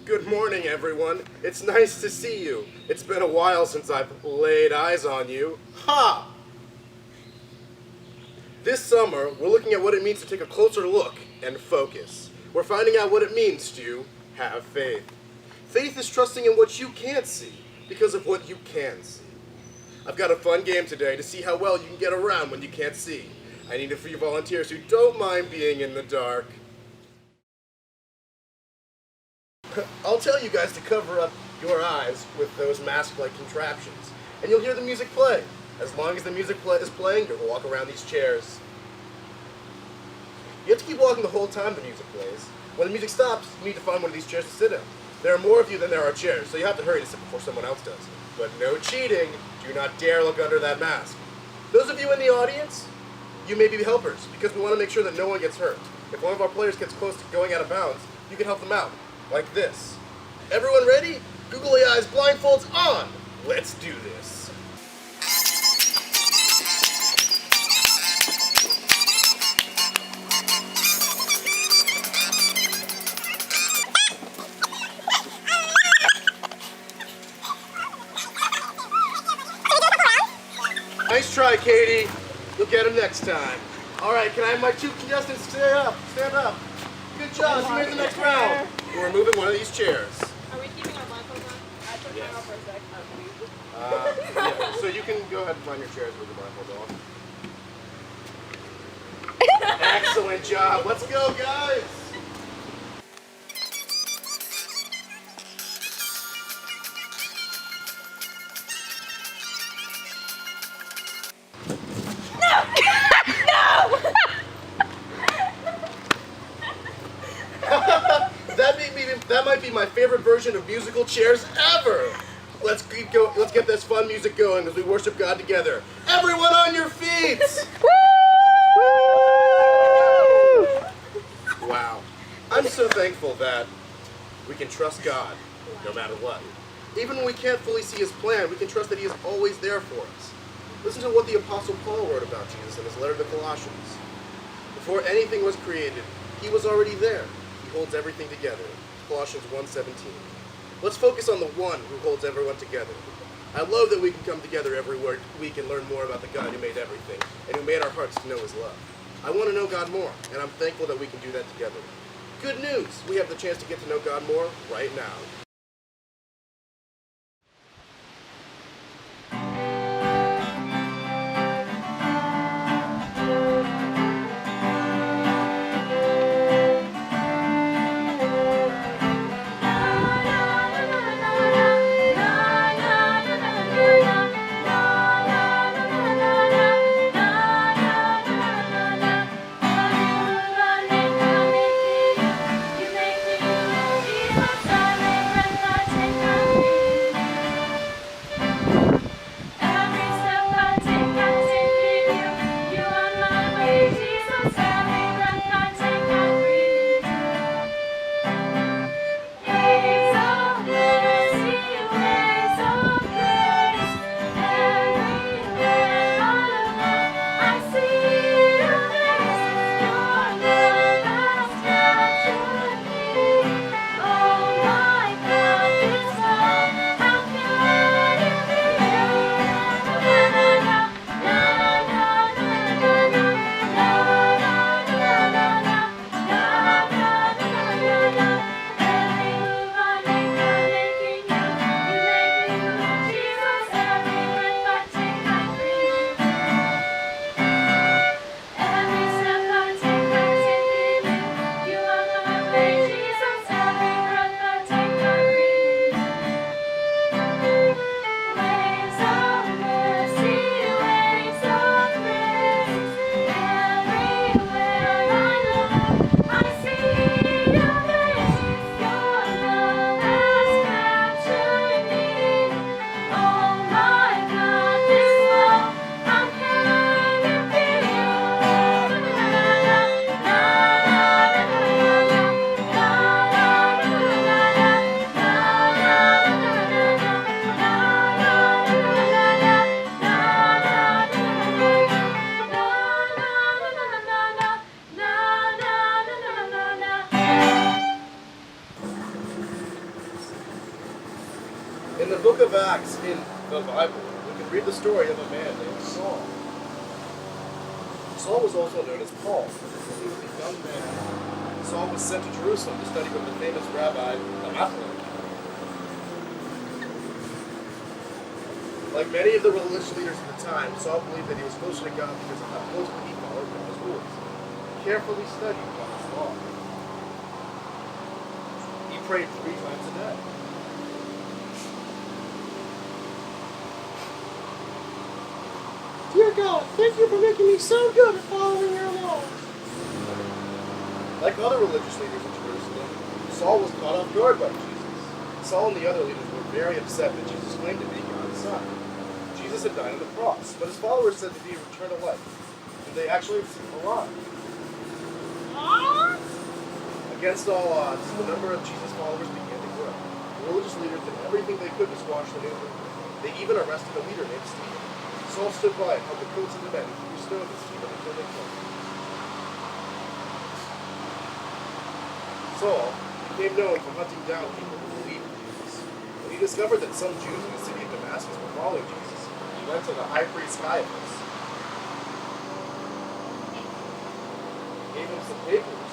Good morning, everyone. It's nice to see you. It's been a while since I've laid eyes on you. Ha! This summer, we're looking at what it means to take a closer look and focus. We're finding out what it means to have faith. Faith is trusting in what you can't see because of what you can see. I've got a fun game today to see how well you can get around when you can't see. I need a few volunteers who don't mind being in the dark. I'll tell you guys to cover up your eyes with those mask-like contraptions, and you'll hear the music play. As long as the music is playing, you'll walk around these chairs. You have to keep walking the whole time the music plays. When the music stops, you need to find one of these chairs to sit in. There are more of you than there are chairs, so you have to hurry to sit before someone else does. But no cheating. Do not dare look under that mask. Those of you in the audience, you may be helpers, because we want to make sure that no one gets hurt. If one of our players gets close to going out of bounds, you can help them out. Like this. Everyone ready? Googly eyes, blindfolds on! Let's do this. Nice try, Katie. You'll get him next time. All right, can I have my two contestants stand up? Stand up. Good job. See you in the next round. We're removing one of these chairs. Are we keeping our blindfolds on? I took mine off for a sec. Yeah, so you can go ahead and find your chairs with the blindfold off. Excellent job. Let's go, guys. That might be my favorite version of musical chairs ever. Let's keep going. Let's get this fun music going as we worship God together. Everyone on your feet! Wow. I'm so thankful that we can trust God no matter what. Even when we can't fully see His plan, we can trust that He is always there for us. Listen to what the Apostle Paul wrote about Jesus in his letter to Colossians. Before anything was created, He was already there. He holds everything together. Colossians 1:17. Let's focus on the one who holds everyone together. I love that we can come together every week and learn more about the God who made everything and who made our hearts to know His love. I want to know God more, and I'm thankful that we can do that together. Good news! We have the chance to get to know God more right now. Acts in the Bible, we can read the story of a man named Saul. Saul was also known as Paul. He was a young man. Saul was sent to Jerusalem to study with the famous rabbi Gamaliel. Like many of the religious leaders of the time, Saul believed that he was closer to God because of how closely he followed God's rules. He carefully studied God's law. He prayed 3 times a day. Dear God, thank you for making me so good at following your laws. Like other religious leaders in Jerusalem, Saul was caught off guard by Jesus. Saul and the other leaders were very upset that Jesus claimed to be God's son. Jesus had died on the cross, but his followers said that he would return to life. And they actually had seen him alive. Against all odds, the number of Jesus' followers began to grow. The religious leaders did everything they could to squash the movement. They even arrested a leader named Stephen. Saul stood by and held the coats of the men who threw stones at Stephen until they killed him. Saul became known for hunting down people who believed in Jesus. When he discovered that some Jews in the city of Damascus were following Jesus, he went to the high priest Caiaphas, gave him some papers,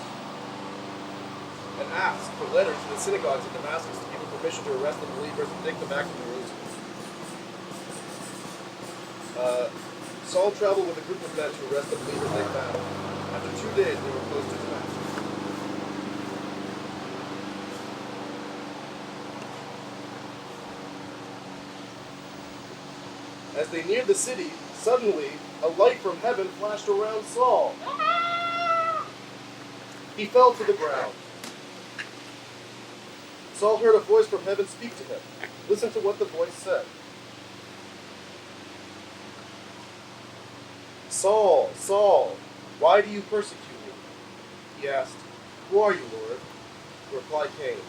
and asked for letters to the synagogues of Damascus to give him permission to arrest the believers and take them back to Jerusalem. Saul traveled with a group of men to arrest the believers they found. After 2 days, they were close to Damascus. As they neared the city, suddenly a light from heaven flashed around Saul. He fell to the ground. Saul heard a voice from heaven speak to him. Listen to what the voice said. Saul, Saul, why do you persecute me? He asked, Who are you, Lord? The reply came,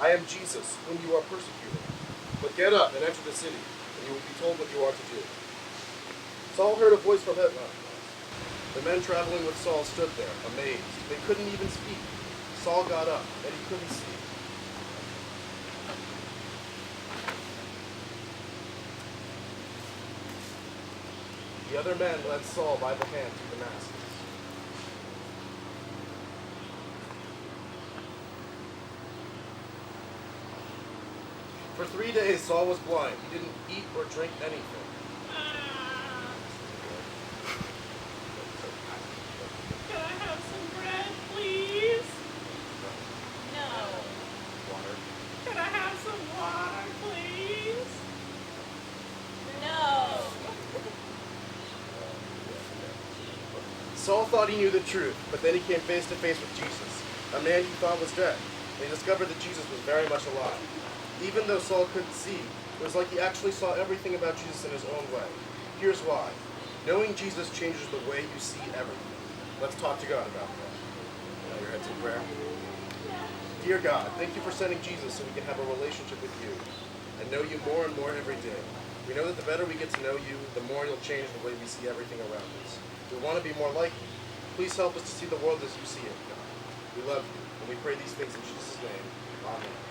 I am Jesus, whom you are persecuting. But get up and enter the city, and you will be told what you are to do. Saul heard a voice from heaven. The men traveling with Saul stood there, amazed. They couldn't even speak. Saul got up, and he couldn't see. The other men led Saul by the hand to Damascus. For 3 days Saul was blind. He didn't eat or drink anything. Can I have some bread, please? No. Water. Can I have some water, please? No. Saul thought he knew the truth, but then he came face to face with Jesus, a man he thought was dead. And he discovered that Jesus was very much alive. Even though Saul couldn't see, it was like he actually saw everything about Jesus in his own way. Here's why. Knowing Jesus changes the way you see everything. Let's talk to God about that. Bow your heads in prayer. Dear God, thank you for sending Jesus so we can have a relationship with you and know you more and more every day. We know that the better we get to know you, the more you'll change the way we see everything around us. We want to be more like you. Please help us to see the world as you see it, God. We love you, and we pray these things in Jesus' name. Amen.